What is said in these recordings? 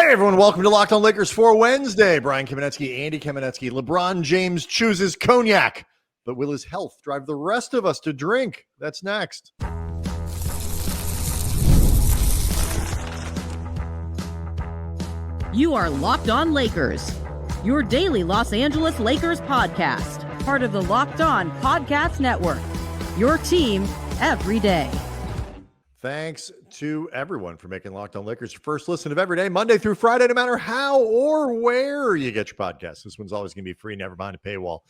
Hey, everyone. Welcome to Locked on Lakers for Wednesday. Brian Kamenetsky, Andy Kamenetsky. LeBron James chooses cognac, but will his health drive the rest of us to drink? That's next. You are Locked on Lakers, your daily Los Angeles Lakers podcast, part of the Locked on Podcast Network, your team every day. Thanks to everyone for making Locked on Lakers your first listen of every day, Monday through Friday, no matter how or where you get your podcast. This one's always going to be free, never mind a paywall.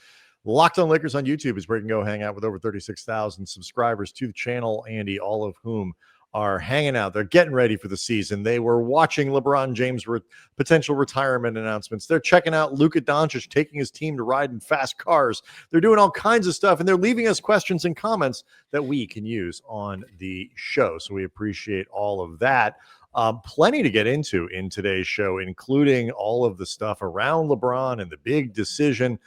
Locked on Lakers on YouTube is where you can go hang out with over 36,000 subscribers to the channel, Andy, all of whom are hanging out. They're getting ready for the season. They were watching LeBron James' potential retirement announcements. They're checking out Luca Doncic taking his team to ride in fast cars. They're doing all kinds of stuff, and they're leaving us questions and comments that we can use on the show. So we appreciate all of that. Plenty to get into in today's show, including all of the stuff around LeBron and the big decision.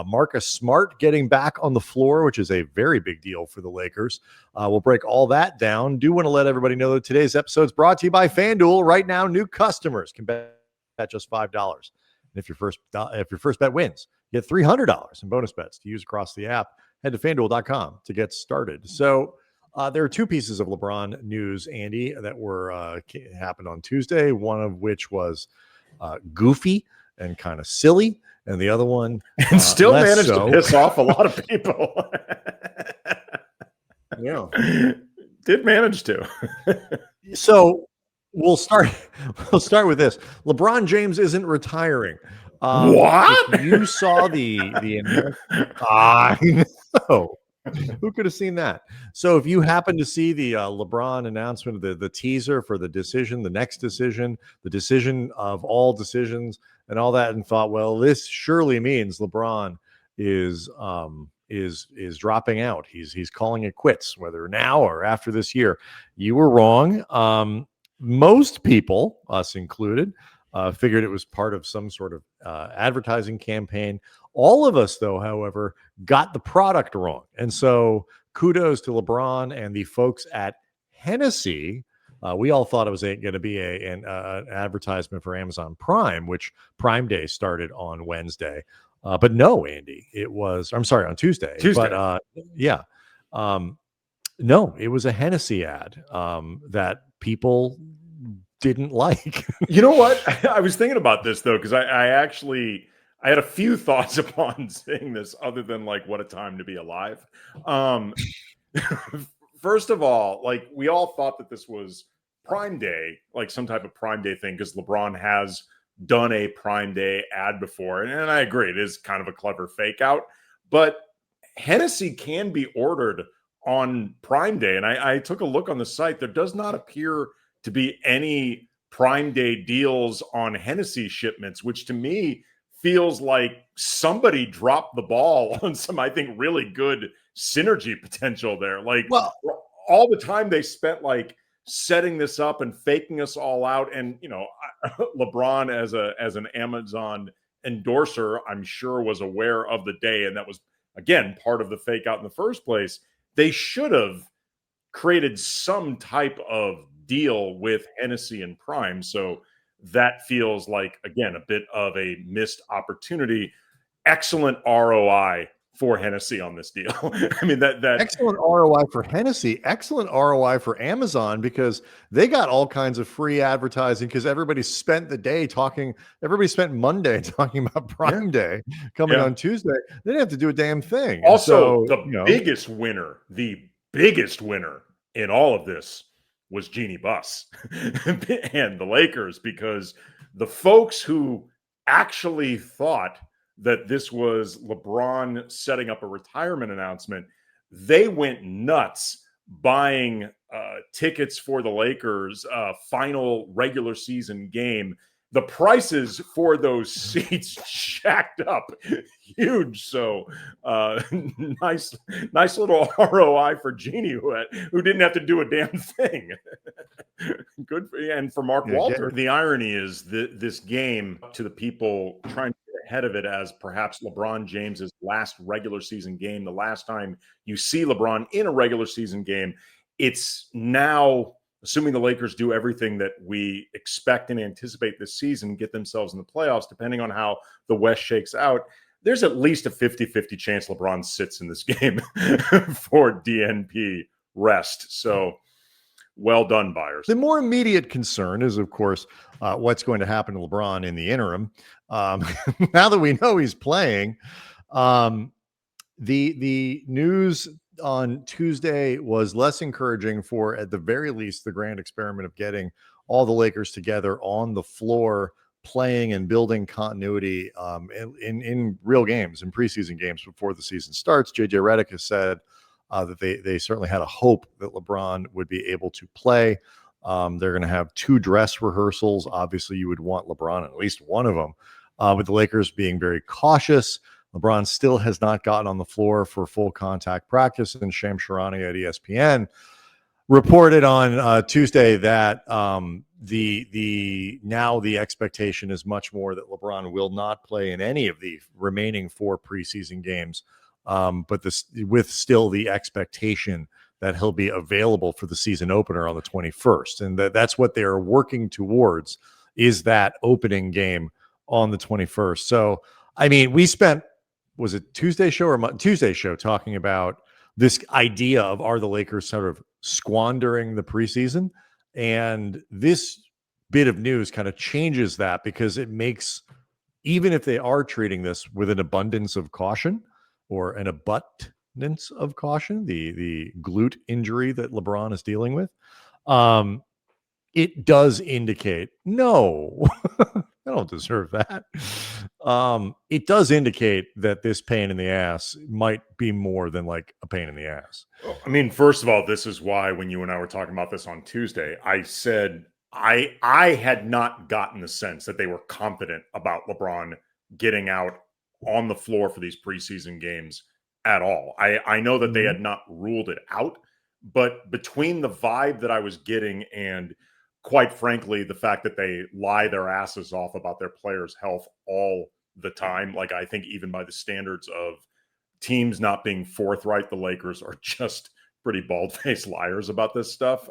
Marcus Smart getting back on the floor, which is a very big deal for the Lakers. We'll break all that down. Do want to let everybody know that today's episode is brought to you by FanDuel. Right now, new customers can bet just $5. And if your first bet wins, you get $300 in bonus bets to use across the app. Head to FanDuel.com to get started. So there are two pieces of LeBron news, Andy, that were happened on Tuesday. One of which was goofy and kind of silly. And the other one, and still managed to piss off a lot of people. Yeah, did manage to. So we'll start with this. LeBron James isn't retiring. What? You saw the I know. Who could have seen that? So if you happen to see the LeBron announcement, the teaser for the decision, the next decision, the decision of all decisions, and all that, and thought, well, this surely means LeBron is dropping out. He's calling it quits, whether now or after this year. You were wrong. Most people, us included, figured it was part of some sort of advertising campaign. All of us, though, however, got the product wrong. And so kudos to LeBron and the folks at Hennessy. We all thought it was going to be an advertisement for Amazon Prime, which Prime Day started on Wednesday. But no, Andy, on Tuesday. But yeah. No, it was a Hennessy ad that people didn't like. You know what? I was thinking about this, though, because I had a few thoughts upon saying this, other than like, what a time to be alive. First of all, like, we all thought that this was Prime Day, like some type of Prime Day thing, because LeBron has done a Prime Day ad before. And I agree, it is kind of a clever fake out. But Hennessy can be ordered on Prime Day. And I took a look on the site. There does not appear to be any Prime Day deals on Hennessy shipments, which to me feels like somebody dropped the ball on some, I think, really good synergy potential there. Like, well, all the time they spent like setting this up and faking us all out. And, you know, LeBron as an Amazon endorser, I'm sure was aware of the day. And that was, again, part of the fake out in the first place. They should have created some type of deal with Hennessy and Prime. So that feels like, again, a bit of a missed opportunity. Excellent ROI for Hennessy on this deal. I mean, that excellent ROI for Hennessy, excellent ROI for Amazon, because they got all kinds of free advertising because everybody spent Monday talking about Prime Day coming on Tuesday. They didn't have to do a damn thing. Also, biggest winner in all of this was Jeannie Buss and the Lakers, because the folks who actually thought that this was LeBron setting up a retirement announcement, they went nuts buying tickets for the Lakers final regular season game. The prices for those seats jacked up huge. So nice little ROI for Jeannie, who didn't have to do a damn thing. Good for you. And for Mark Walter. The irony is this game, to the people trying to get ahead of it as perhaps LeBron James's last regular season game, the last time you see LeBron in a regular season game, it's now assuming the Lakers do everything that we expect and anticipate this season, get themselves in the playoffs, depending on how the West shakes out, there's at least a 50-50 chance LeBron sits in this game for DNP rest. So well done, buyers. The more immediate concern is, of course, what's going to happen to LeBron in the interim. Now that we know he's playing, the news on Tuesday was less encouraging for, at the very least, the grand experiment of getting all the Lakers together on the floor, playing and building continuity in real games, in preseason games before the season starts. JJ Redick has said that they certainly had a hope that LeBron would be able to play. They're going to have 2 dress rehearsals. Obviously, you would want LeBron in at least one of them, with the Lakers being very cautious. LeBron still has not gotten on the floor for full contact practice, and Shams Charania at ESPN reported on Tuesday that the expectation is much more that LeBron will not play in any of the remaining 4 preseason games, but with still the expectation that he'll be available for the season opener on the 21st, and that's what they are working towards, is that opening game on the 21st. So, I mean, we spent, was it Tuesday show talking about this idea of, are the Lakers sort of squandering the preseason? And this bit of news kind of changes that, because it makes, even if they are treating this with an abundance of caution, or an abundance of caution, the glute injury that LeBron is dealing with, it does indicate, no, I don't deserve that. It does indicate that this pain in the ass might be more than like a pain in the ass. I mean, first of all, this is why when you and I were talking about this on Tuesday, I said I had not gotten the sense that they were confident about LeBron getting out on the floor for these preseason games at all. I know that they had not ruled it out, but between the vibe that I was getting and, quite frankly, the fact that they lie their asses off about their players' health all the time, like, I think even by the standards of teams not being forthright, the Lakers are just pretty bald-faced liars about this stuff.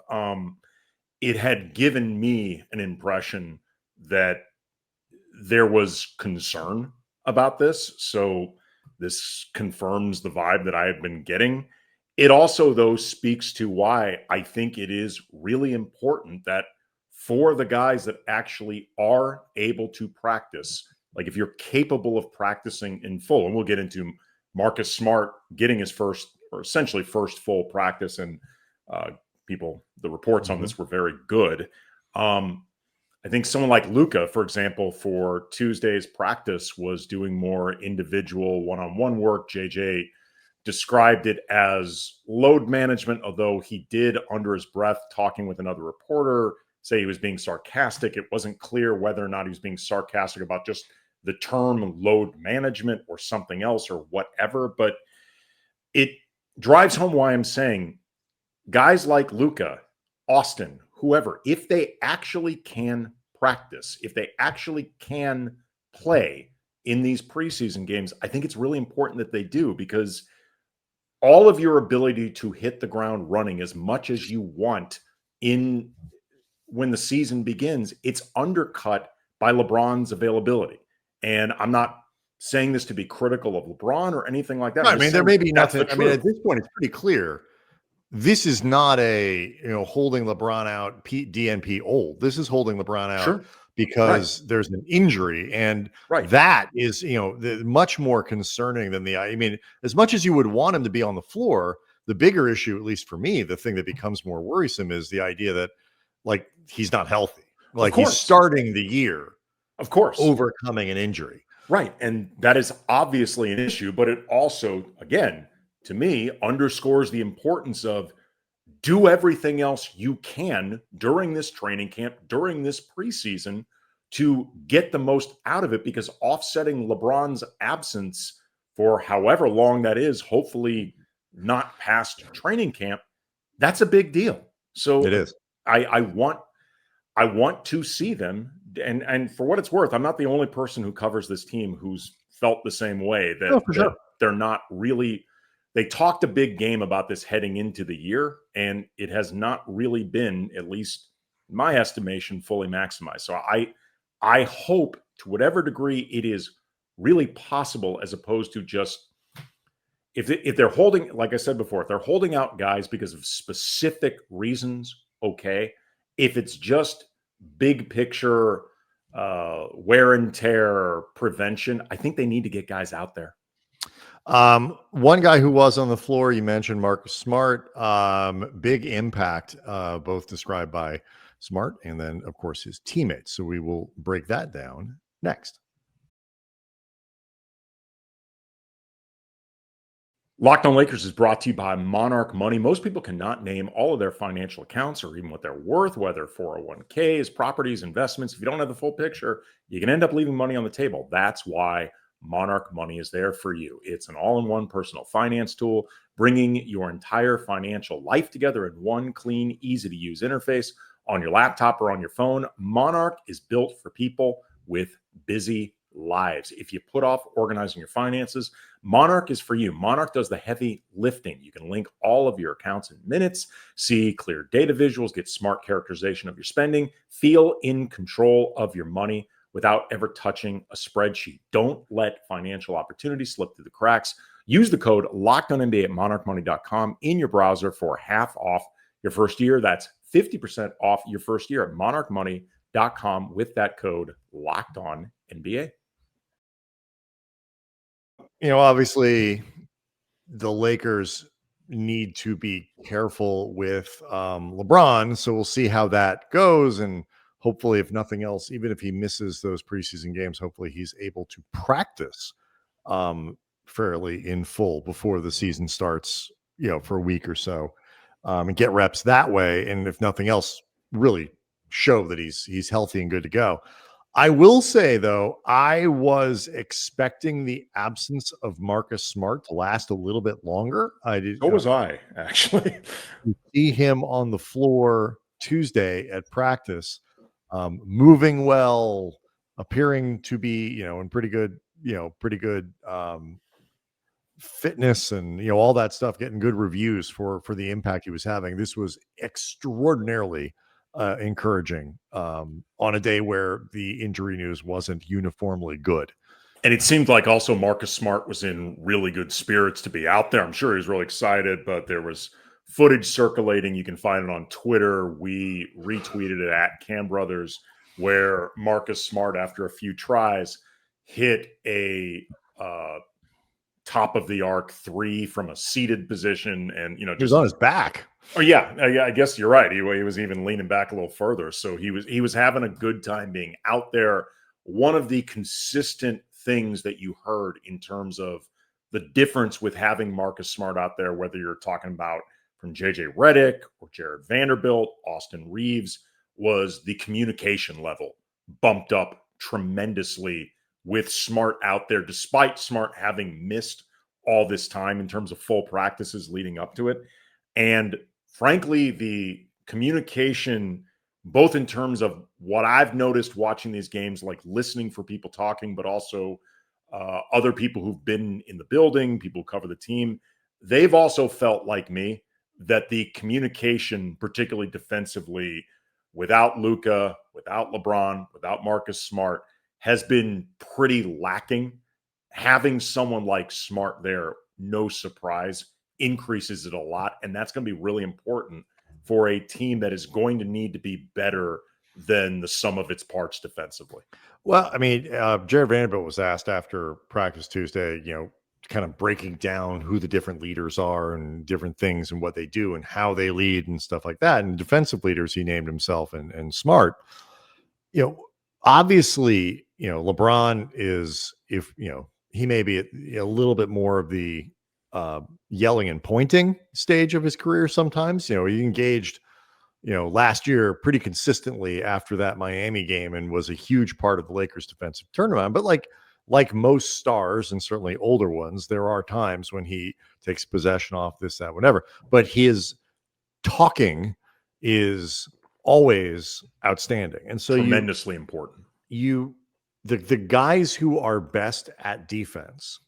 It had given me an impression that there was concern about this. So this confirms the vibe that I have been getting. It also, though, speaks to why I think it is really important that for the guys that actually are able to practice, like if you're capable of practicing in full, and we'll get into Marcus Smart getting his first, or essentially first full practice, and the reports on this were very good. I think someone like Luca, for example, for Tuesday's practice was doing more individual one-on-one work. JJ described it as load management, although he did, under his breath, talking with another reporter, say he was being sarcastic. It wasn't clear whether or not he was being sarcastic about just the term load management or something else or whatever. But it drives home why I'm saying guys like Luca, Austin, whoever, if they actually can practice, if they actually can play in these preseason games, I think it's really important that they do, because all of your ability to hit the ground running as much as you want when the season begins, it's undercut by LeBron's availability. And I'm not saying this to be critical of LeBron or anything like that. I mean, there may be nothing. I mean, at this point, it's pretty clear. This is not a, holding LeBron out, DNP old. This is holding LeBron out because there's an injury. And that is, much more concerning than as much as you would want him to be on the floor, the bigger issue, at least for me, the thing that becomes more worrisome is the idea that, like, he's not healthy. Like, he's starting the year, of course, overcoming an injury. Right. And that is obviously an issue, but it also, again, to me, underscores the importance of do everything else you can during this training camp, during this preseason, to get the most out of it, because offsetting LeBron's absence for however long that is, hopefully not past training camp, that's a big deal. So it is. I want to see them. And for what it's worth, I'm not the only person who covers this team who's felt the same way, that, that they're not really they talked a big game about this heading into the year, and it has not really been, at least in my estimation, fully maximized. So I hope to whatever degree it is really possible, as opposed to just if they're holding, like I said before, if they're holding out guys because of specific reasons, okay. If it's just big picture wear and tear prevention, I think they need to get guys out there. One guy who was on the floor, you mentioned Marcus Smart, big impact, both described by Smart and then, of course, his teammates. So we will break that down next. Locked On Lakers is brought to you by Monarch Money. Most people cannot name all of their financial accounts or even what they're worth, whether 401ks, properties, investments. If you don't have the full picture, you can end up leaving money on the table. That's why Monarch Money is there for you. It's an all-in-one personal finance tool, bringing your entire financial life together in one clean, easy-to-use interface on your laptop or on your phone. Monarch is built for people with busy lives. If you put off organizing your finances, Monarch is for you. Monarch does the heavy lifting. You can link all of your accounts in minutes, see clear data visuals, get smart characterization of your spending, feel in control of your money without ever touching a spreadsheet. Don't let financial opportunities slip through the cracks. Use the code LOCKEDONNBA at monarchmoney.com in your browser for half off your first year. That's 50% off your first year at monarchmoney.com with that code LOCKEDONNBA. You know, obviously, the Lakers need to be careful with LeBron. So we'll see how that goes. And hopefully, if nothing else, even if he misses those preseason games, hopefully he's able to practice fairly in full before the season starts, you know, for a week or so, and get reps that way. And if nothing else, really show that he's healthy and good to go. I will say, though, I was expecting the absence of Marcus Smart to last a little bit longer. So was I, actually. See him on the floor Tuesday at practice, moving well, appearing to be, you know, in pretty good fitness and, you know, all that stuff, getting good reviews for the impact he was having. This was extraordinarily encouraging on a day where the injury news wasn't uniformly good. And it seemed like also Marcus Smart was in really good spirits to be out there. I'm sure he was really excited, but there was footage circulating. You can find it on Twitter. We retweeted it at Cam Brothers, where Marcus Smart, after a few tries, hit a top of the arc three from a seated position, and he was on his back. Oh yeah, I guess you're right. He was even leaning back a little further, so he was having a good time being out there. One of the consistent things that you heard in terms of the difference with having Marcus Smart out there, whether you're talking about from JJ Redick or Jared Vanderbilt, Austin Reeves, was the communication level bumped up tremendously with Smart out there, despite Smart having missed all this time in terms of full practices leading up to it. And frankly, the communication, both in terms of what I've noticed watching these games, like listening for people talking, but also other people who've been in the building, people who cover the team, they've also felt like me that the communication, particularly defensively, without Luca, without LeBron, without Marcus Smart, has been pretty lacking. Having someone like Smart there, no surprise, increases it a lot. And that's going to be really important for a team that is going to need to be better than the sum of its parts defensively. Well, I mean, Jared Vanderbilt was asked after practice Tuesday, you know, kind of breaking down who the different leaders are and different things and what they do and how they lead and stuff like that. And defensive leaders, he named himself and Smart. You know, obviously, you know, LeBron is, if, you know, he may be a little bit more of the yelling and pointing stage of his career sometimes. You know, he engaged, you know, last year pretty consistently after that Miami game and was a huge part of the Lakers defensive turnaround. But like most stars, and certainly older ones, there are times when he takes possession off, this, that, whatever. But his talking is always outstanding. And so tremendously important. The guys who are best at defense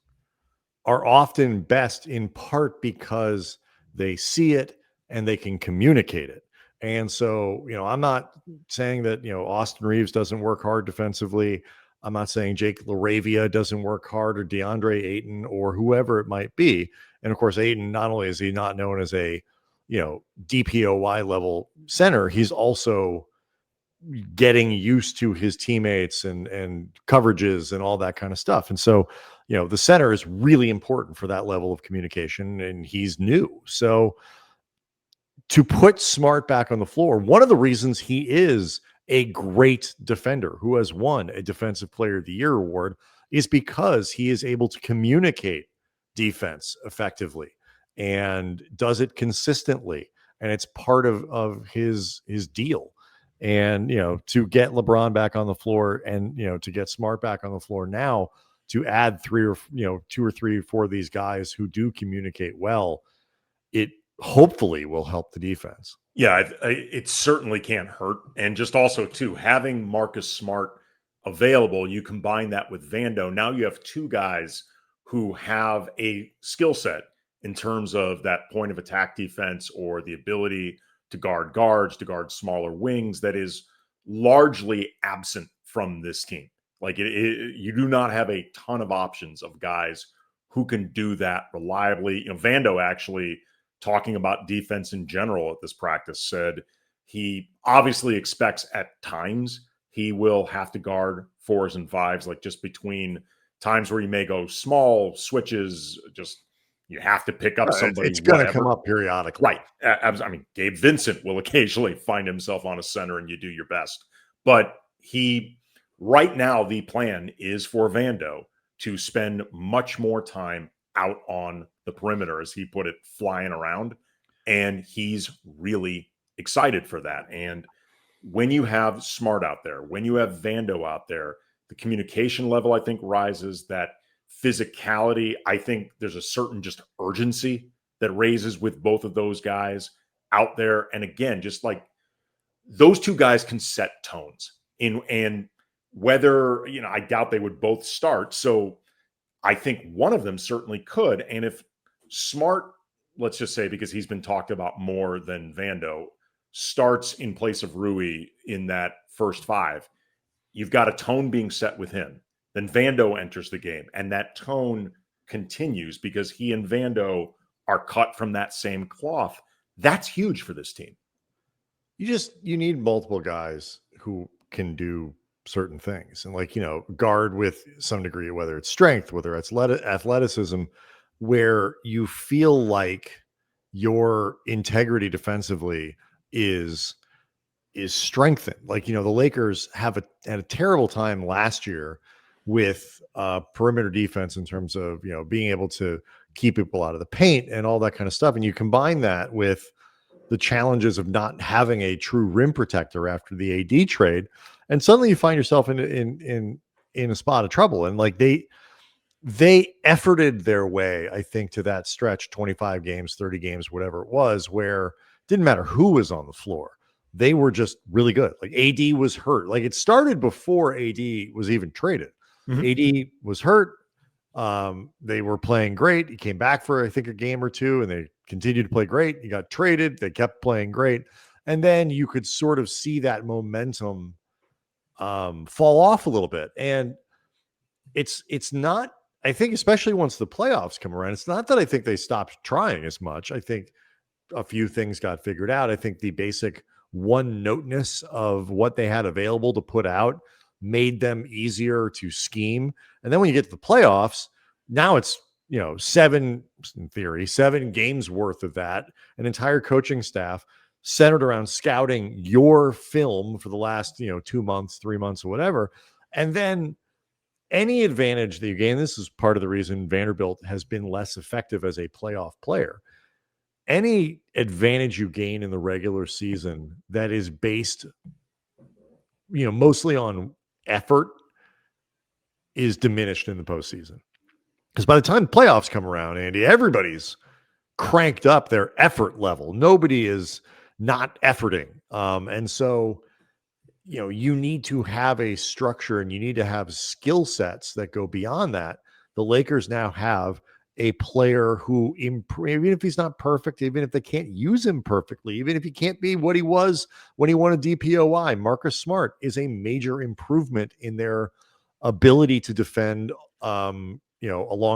are often best in part because they see it and they can communicate it. And so, I'm not saying that, Austin Reeves doesn't work hard defensively. I'm not saying Jake LaRavia doesn't work hard, or DeAndre Ayton, or whoever it might be. And of course, Ayton, not only is he not known as a, DPOY level center, he's also getting used to his teammates and coverages and all that kind of stuff. And so, the center is really important for that level of communication, and he's new. So to put Smart back on the floor, one of the reasons he is a great defender who has won a Defensive Player of the Year award is because he is able to communicate defense effectively and does it consistently. And it's part of his deal. And, to get LeBron back on the floor and, to get Smart back on the floor now, to add two or three, four of these guys who do communicate well, it hopefully will help the defense. Yeah, it certainly can't hurt. And just also, too, having Marcus Smart available, you combine that with Vando. Now you have two guys who have a skill set in terms of that point of attack defense, or the ability to guard guards, to guard smaller wings, that is largely absent from this team. Like you do not have a ton of options of guys who can do that reliably. Vando actually, talking about defense in general at this practice, said he obviously expects at times he will have to guard 4s and 5s, like just between times where you may go small switches, just you have to pick up somebody. It's going to come up periodically. Right. I mean, Gabe Vincent will occasionally find himself on a center and you do your best. But right now, the plan is for Vando to spend much more time out on the perimeter, as he put it, flying around. And he's really excited for that. And when you have Smart out there, when you have Vando out there, the communication level, I think, rises. That physicality, I think there's a certain just urgency that raises with both of those guys out there. And again, just like those two guys can set tones and whether, I doubt they would both start. So I think one of them certainly could. And if Smart, let's just say, because he's been talked about more than Vando, starts in place of Rui in that first 5, you've got a tone being set with him. Then Vando enters the game, and that tone continues because he and Vando are cut from that same cloth. That's huge for this team. You need multiple guys who can do certain things, and guard with some degree, whether it's strength, whether it's athleticism, where you feel like your integrity defensively is strengthened. The Lakers had a terrible time last year with perimeter defense in terms of, being able to keep people out of the paint and all that kind of stuff. And you combine that with the challenges of not having a true rim protector after the AD trade, and suddenly you find yourself in a spot of trouble. And they efforted their way, I think, to that stretch, 25 games, 30 games, whatever it was, where it didn't matter who was on the floor. They were just really good. AD was hurt. It started before AD was even traded. Mm-hmm. AD was hurt. They were playing great. He came back for, I think, a game or two, and they continued to play great. He got traded. They kept playing great. And then you could sort of see that momentum fall off a little bit. And it's not, I think, especially once the playoffs come around, it's not that I think they stopped trying as much. I think a few things got figured out. I think the basic one-noteness of what they had available to put out made them easier to scheme. And then when you get to the playoffs, now it's, 7 games worth of that, an entire coaching staff centered around scouting your film for the last, 2 months, 3 months, or whatever. And then any advantage that you gain, this is part of the reason Vanderbilt has been less effective as a playoff player. Any advantage you gain in the regular season that is based, mostly on effort is diminished in the postseason. Because by the time playoffs come around, Andy, everybody's cranked up their effort level. Nobody is not efforting. And so, you need to have a structure and you need to have skill sets that go beyond that. The Lakers now have a player who, even if he's not perfect, even if they can't use him perfectly, even if he can't be what he was when he won a DPOI, Marcus Smart is a major improvement in their ability to defend, along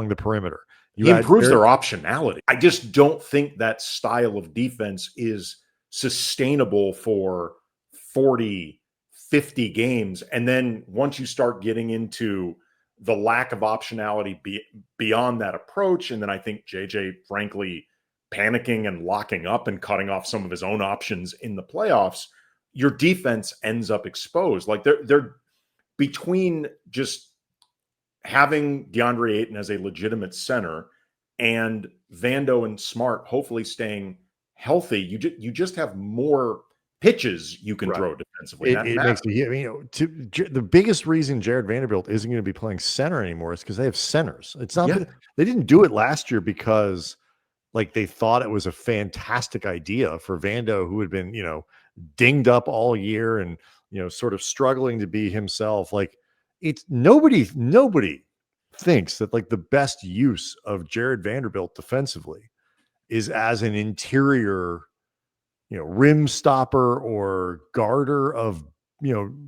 the perimeter. He improves their optionality. I just don't think that style of defense is sustainable for 40, 50 games. And then once you start getting into the lack of optionality beyond that approach, and then I think JJ, frankly, panicking and locking up and cutting off some of his own options in the playoffs, your defense ends up exposed. Like they're between just having DeAndre Ayton as a legitimate center and Vando and Smart hopefully staying healthy, you just have more pitches you can throw defensively. It makes the biggest reason Jared Vanderbilt isn't going to be playing center anymore is because they have centers. It's not that they didn't do it last year because like they thought it was a fantastic idea for Vando, who had been, dinged up all year and, sort of struggling to be himself. Like it's nobody thinks that like the best use of Jared Vanderbilt defensively is as an interior, rim stopper or guarder of,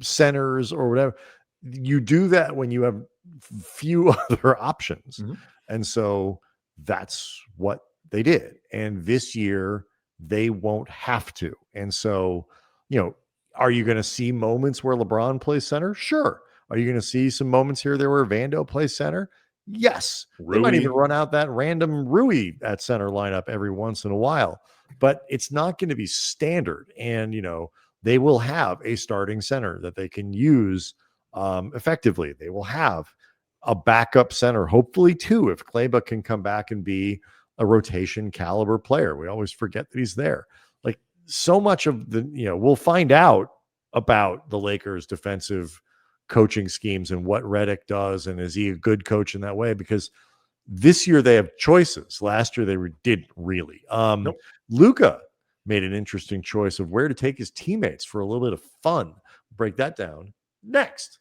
centers or whatever. You do that when you have few other options. Mm-hmm. And so that's what they did. And this year they won't have to. And so, are you going to see moments where LeBron plays center? Sure. Are you going to see some moments here there where Vando plays center? Yes. Rui. They might even run out that random Rui at center lineup every once in a while, but it's not going to be standard. And, they will have a starting center that they can use effectively. They will have a backup center, hopefully too, if Kleber can come back and be a rotation caliber player. We always forget that he's there. Like so much of the, we'll find out about the Lakers defensive coaching schemes and what Redick does. And is he a good coach in that way? Because this year they have choices. Last year they didn't really. Nope. Luca made an interesting choice of where to take his teammates for a little bit of fun. Break that down next.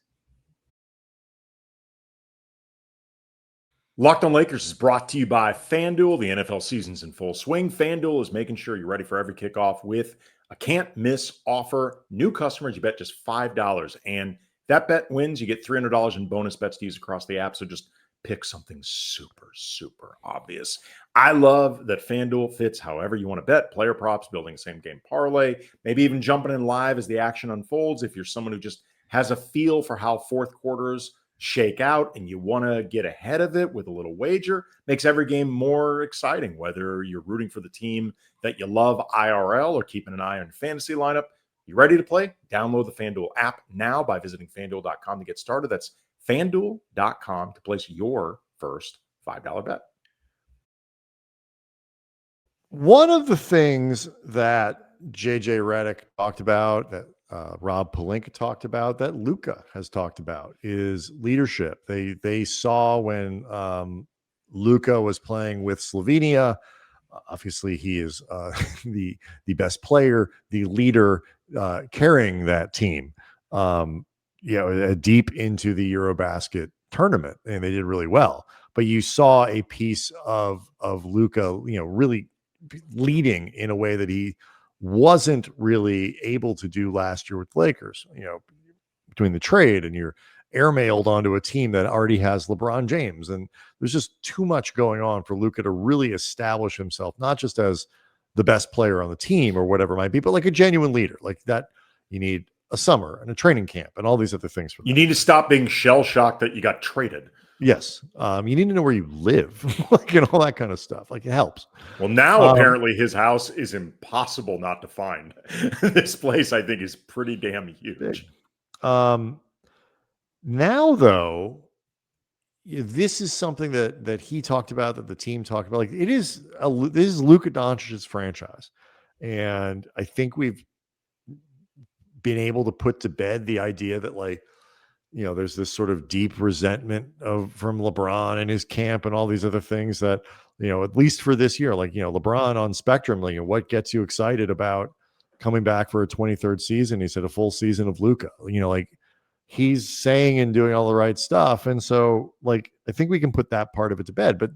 Locked on Lakers is brought to you by FanDuel. The NFL season's in full swing. FanDuel is making sure you're ready for every kickoff with a can't-miss offer. New customers, you bet just $5. And that bet wins, you get $300 in bonus bets to use across the app. So just pick something super, super obvious. I love that FanDuel fits however you want to bet. Player props, building a same-game parlay, maybe even jumping in live as the action unfolds. If you're someone who just has a feel for how fourth quarters shake out and you want to get ahead of it with a little wager, makes every game more exciting, whether you're rooting for the team that you love IRL or keeping an eye on fantasy lineup. You ready to play? Download the FanDuel app now by visiting FanDuel.com to get started. That's FanDuel.com to place your first $5 bet. One of the things that JJ Redick talked about, that Rob Pelinka talked about, that Luca has talked about, is leadership. They saw when Luca was playing with Slovenia. Obviously, he is the best player, the leader, carrying that team. Deep into the Eurobasket tournament, and they did really well. But you saw a piece of Luca, really leading in a way that he wasn't really able to do last year with Lakers. Between the trade and you're airmailed onto a team that already has LeBron James, and there's just too much going on for Luca to really establish himself, not just as the best player on the team or whatever it might be, but like a genuine leader. Like that, you need a summer and a training camp and all these other things. You need to stop being shell-shocked that you got traded. Yes. You need to know where you live, like, and all that kind of stuff. Like, it helps. Well, now apparently his house is impossible not to find. This place, I think, is pretty damn huge. Now, though, this is something that he talked about, that the team talked about. Like, this is Luka Doncic's franchise. And I think we've been able to put to bed the idea that, like, there's this sort of deep resentment from LeBron and his camp and all these other things that, at least for this year, like, LeBron on Spectrum, like, what gets you excited about coming back for a 23rd season? He said a full season of Luka, like, he's saying and doing all the right stuff. And so, like, I think we can put that part of it to bed. But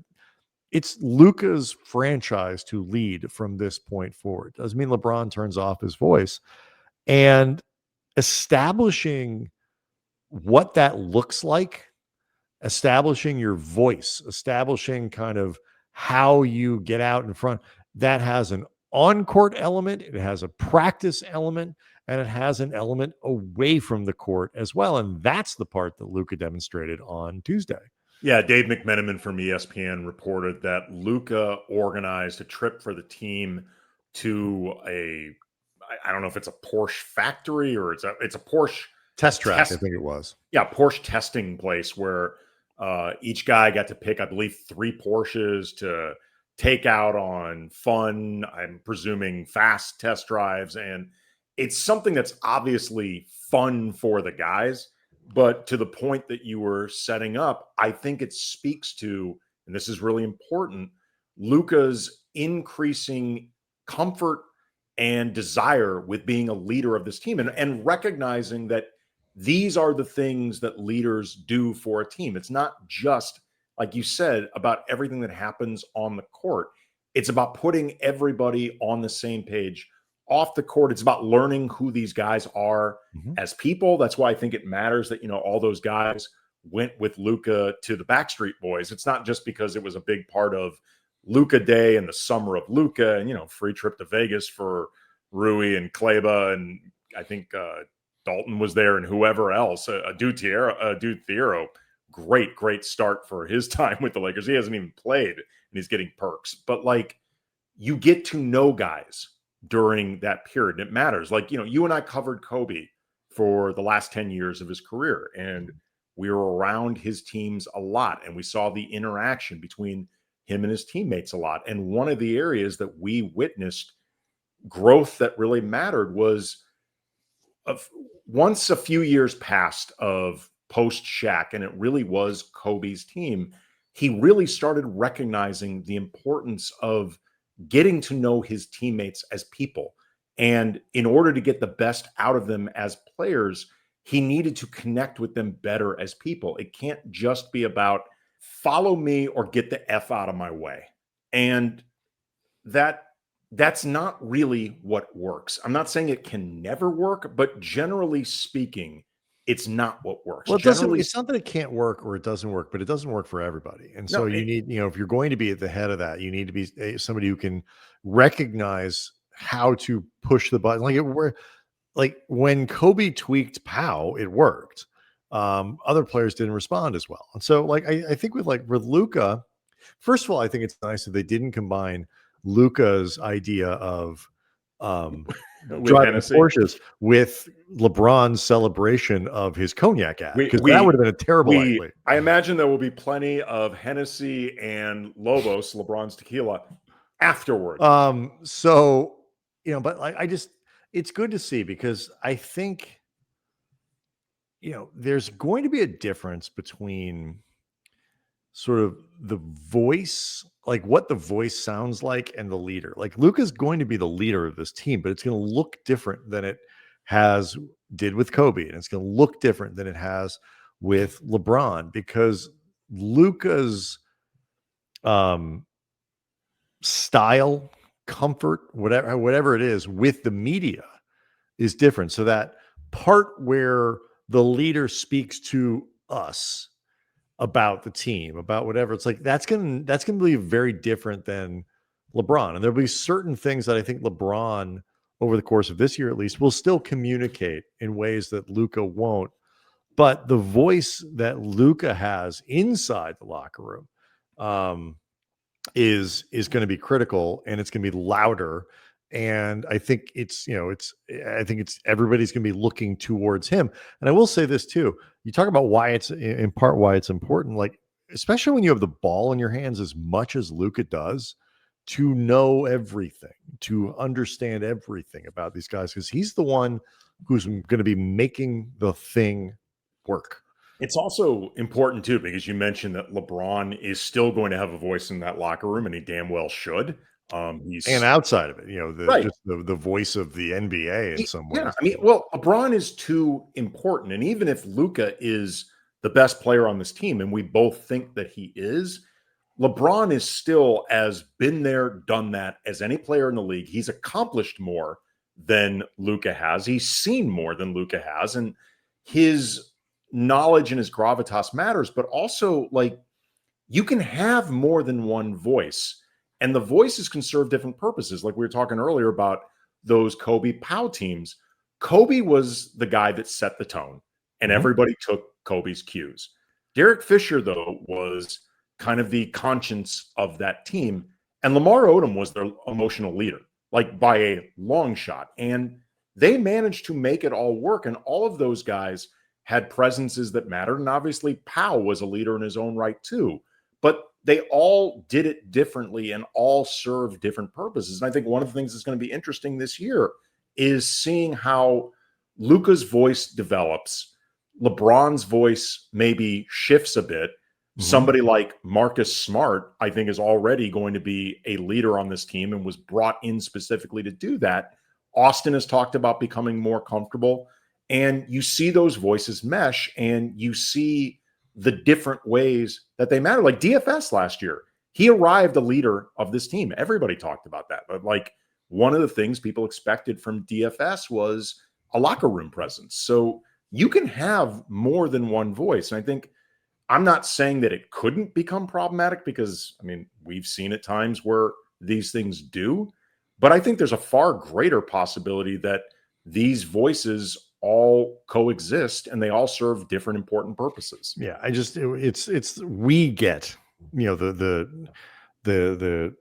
it's Luca's franchise to lead from this point forward. Doesn't mean LeBron turns off his voice. And establishing what that looks like, establishing your voice, establishing kind of how you get out in front, that has an on-court element, it has a practice element, and it has an element away from the court as well. And that's the part that Luca demonstrated on Tuesday. Yeah, Dave McMenamin from ESPN reported that Luca organized a trip for the team to I don't know if it's a Porsche factory or it's a Porsche test track. I think it was. Yeah, Porsche testing place where each guy got to pick, I believe, 3 Porsches to take out on fun, I'm presuming, fast test drives. And it's something that's obviously fun for the guys. But to the point that you were setting up, I think it speaks to, and this is really important, Luca's increasing comfort and desire with being a leader of this team and recognizing that these are the things that leaders do for a team. It's not just, like you said, about everything that happens on the court. It's about putting everybody on the same page off the court. It's about learning who these guys are as people. That's why I think it matters that, all those guys went with Luca to the Backstreet Boys. It's not just because it was a big part of Luca Day and the summer of Luca and, free trip to Vegas for Rui and Kleba. And I think Dalton was there and whoever else, Dude Thiero, great start for his time with the Lakers. He hasn't even played and he's getting perks, but you get to know guys during that period. It matters. You and I covered Kobe for the last 10 years of his career, and we were around his teams a lot, and we saw the interaction between him and his teammates a lot. And one of the areas that we witnessed growth that really mattered was once a few years passed of post Shaq, and it really was Kobe's team, he really started recognizing the importance of getting to know his teammates as people. And in order to get the best out of them as players, he needed to connect with them better as people. It can't just be about follow me or get the F out of my way. And that's not really what works. I'm not saying it can never work, but generally speaking, it's not what works. Well, it's not that it can't work or it doesn't work, but it doesn't work for everybody. And so you need, if you're going to be at the head of that, you need to be somebody who can recognize how to push the button. Like when Kobe tweaked Powell, it worked. Other players didn't respond as well. And so I think with Luca, first of all, I think it's nice that they didn't combine Luca's idea of driving Porsches with LeBron's celebration of his cognac ad, because that would have been a terrible idea. I imagine there will be plenty of Hennessy and Lobos, LeBron's tequila, afterward. So but it's good to see, because I think there's going to be a difference between sort of the voice, like what the voice sounds like, and the leader. Like Luca's going to be the leader of this team, but it's going to look different than it did with Kobe, and it's going to look different than it has with LeBron, because Luca's style, comfort, whatever it is with the media is different. So that part where the leader speaks to us about the team, about whatever, it's that's going to be very different than LeBron. And there'll be certain things that I think LeBron, over the course of this year at least, will still communicate in ways that Luca won't. But the voice that Luca has inside the locker room is going to be critical, and it's going to be louder. And I think everybody's going to be looking towards him. And I will say this too. You talk about why it's important, especially when you have the ball in your hands as much as Luca does, to know everything, to understand everything about these guys, because he's the one who's going to be making the thing work. It's also important too, because you mentioned that LeBron is still going to have a voice in that locker room, and he damn well should. And outside of it, just the voice of the NBA in some ways. Yeah, LeBron is too important. And even if Luca is the best player on this team, and we both think that he is, LeBron is still as been there, done that as any player in the league. He's accomplished more than Luca has. He's seen more than Luca has. And his knowledge and his gravitas matters, but also like you can have more than one voice, and the voices can serve different purposes. Like we were talking earlier about those Kobe Pow teams. Kobe was the guy that set the tone, and everybody took Kobe's cues. Derek Fisher, though, was kind of the conscience of that team, and Lamar Odom was their emotional leader, like by a long shot. And they managed to make it all work, and all of those guys had presences that mattered. And obviously, Powell was a leader in his own right, too. But they all did it differently and all served different purposes. And I think one of the things that's going to be interesting this year is seeing how Luca's voice develops. LeBron's voice maybe shifts a bit. Somebody like Marcus Smart, I think, is already going to be a leader on this team and was brought in specifically to do that. Austin has talked about becoming more comfortable. And you see those voices mesh, and you see the different ways that they matter. Like DFS last year, he arrived a leader of this team. Everybody talked about that. But like one of the things people expected from DFS was a locker room presence. So you can have more than one voice. And I think I'm not saying that it couldn't become problematic because, I mean, we've seen at times where these things do. But I think there's a far greater possibility that these voices all coexist and they all serve different important purposes. Yeah, we get, the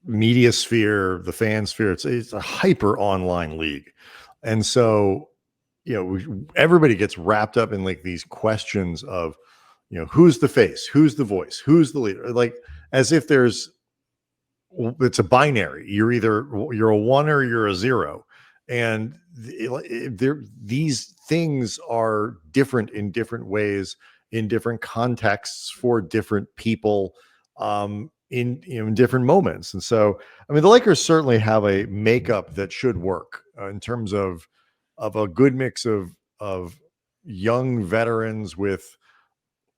media sphere, the fan sphere. It's a hyper online league, and so everybody gets wrapped up in like these questions of who's the face, who's the voice, who's the leader, like as if it's a binary. You're a one or you're a zero. And these things are different in different ways, in different contexts for different people, in different moments. And so, I mean, the Lakers certainly have a makeup that should work in terms of a good mix of young veterans with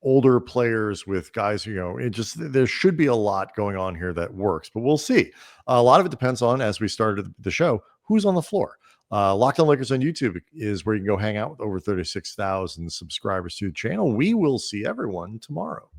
older players, with guys there should be a lot going on here that works, but we'll see. A lot of it depends on, as we started the show, who's on the floor. Locked On Lakers on YouTube is where you can go hang out with over 36,000 subscribers to the channel. We will see everyone tomorrow.